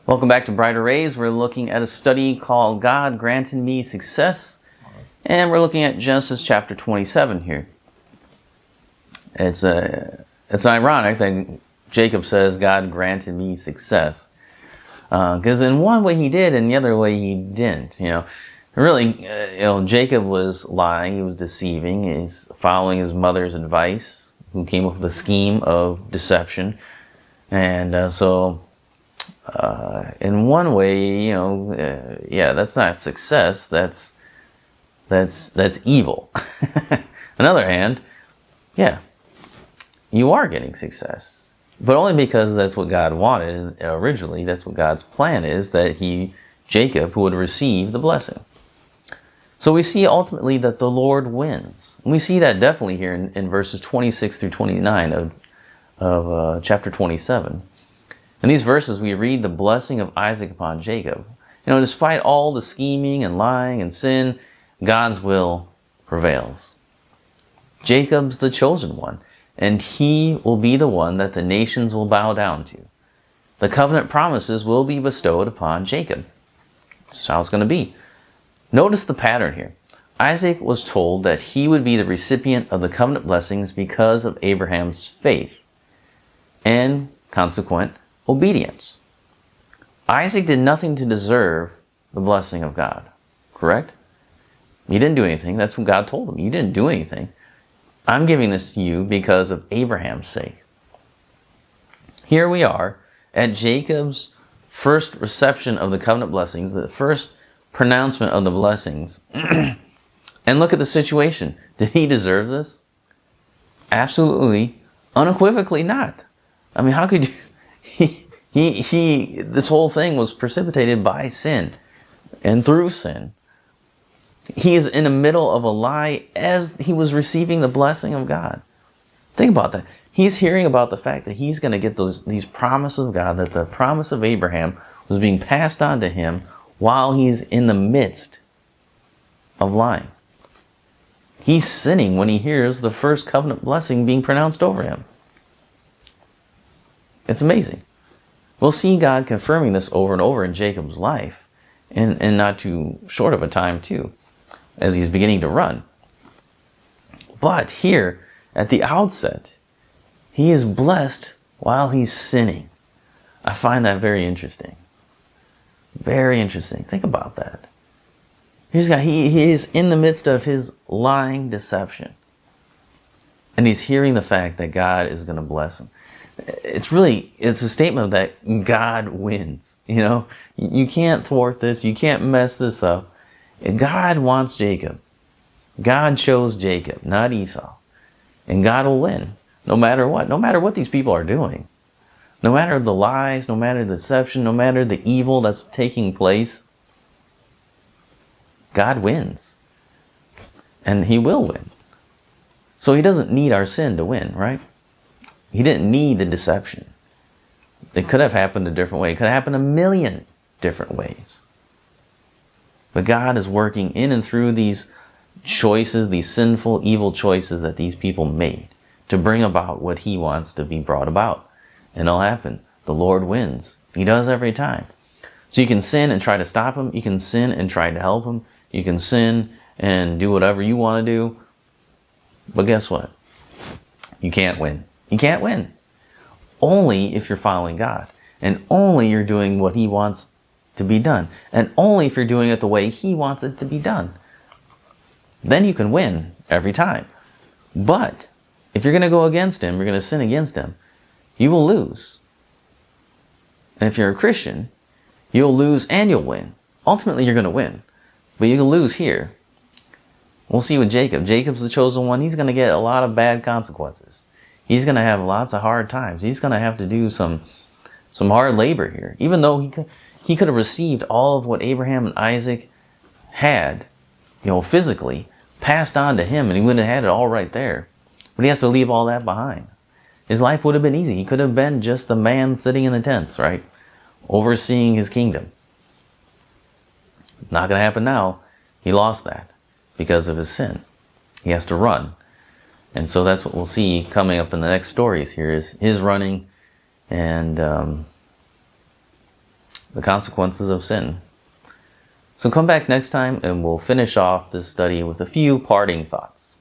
Welcome back to Brighter Rays. We're looking at a study called God Granted Me Success, and we're looking at Genesis chapter 27 here. It's ironic that Jacob says God granted me success, because in one way he did, and the other way he didn't. Really, Jacob was lying, he was deceiving, he's following his mother's advice, who came up with a scheme of deception, and so. In one way, that's not success. That's evil. On the other hand, you are getting success, but only because that's what God wanted originally. That's what God's plan is, that Jacob, would receive the blessing. So we see ultimately that the Lord wins. And we see that definitely here in verses 26 through 29 of chapter 27. In these verses, we read the blessing of Isaac upon Jacob. Despite all the scheming and lying and sin, God's will prevails. Jacob's the chosen one, and he will be the one that the nations will bow down to. The covenant promises will be bestowed upon Jacob. That's how it's going to be. Notice the pattern here. Isaac was told that he would be the recipient of the covenant blessings because of Abraham's faith and consequent obedience. Isaac did nothing to deserve the blessing of God, correct? He didn't do anything. That's what God told him. You didn't do anything. I'm giving this to you because of Abraham's sake. Here we are at Jacob's first reception of the covenant blessings, the first pronouncement of the blessings. And look at the situation. Did he deserve this? Absolutely, unequivocally not. I mean, how could you... This whole thing was precipitated by sin and through sin. He is in the middle of a lie as he was receiving the blessing of God. Think about that. He's hearing about the fact that he's going to get these promises of God, that the promise of Abraham was being passed on to him while he's in the midst of lying. He's sinning when he hears the first covenant blessing being pronounced over him. It's amazing. We'll see God confirming this over and over in Jacob's life, and not too short of a time too, as he's beginning to run. But here, at the outset, he is blessed while he's sinning. I find that very interesting. Very interesting. Think about that. He is in the midst of his lying deception, and he's hearing the fact that God is going to bless him. It's a statement that God wins. You can't thwart this. You can't mess this up. God wants Jacob. God chose Jacob, not Esau. And God will win, no matter what. No matter what these people are doing. No matter the lies, no matter the deception, no matter the evil that's taking place. God wins. And he will win. So he doesn't need our sin to win, right? He didn't need the deception. It could have happened a different way. It could have happened a million different ways. But God is working in and through these choices, these sinful, evil choices that these people made to bring about what he wants to be brought about. And it'll happen. The Lord wins. He does every time. So you can sin and try to stop him. You can sin and try to help him. You can sin and do whatever you want to do. But guess what? You can't win. You can't win. Only if you're following God. And only you're doing what he wants to be done. And only if you're doing it the way he wants it to be done. Then you can win every time. But if you're going to go against him, you're going to sin against him, you will lose. And if you're a Christian, you'll lose and you'll win. Ultimately, you're going to win. But you'll lose here. We'll see with Jacob. Jacob's the chosen one. He's going to get a lot of bad consequences. He's going to have lots of hard times. He's going to have to do some hard labor here. Even though he could have received all of what Abraham and Isaac had, physically, passed on to him, and he would have had it all right there. But he has to leave all that behind. His life would have been easy. He could have been just the man sitting in the tents, right? Overseeing his kingdom. Not going to happen now. He lost that because of his sin. He has to run. And so that's what we'll see coming up in the next stories here is his running and the consequences of sin. So come back next time and we'll finish off this study with a few parting thoughts.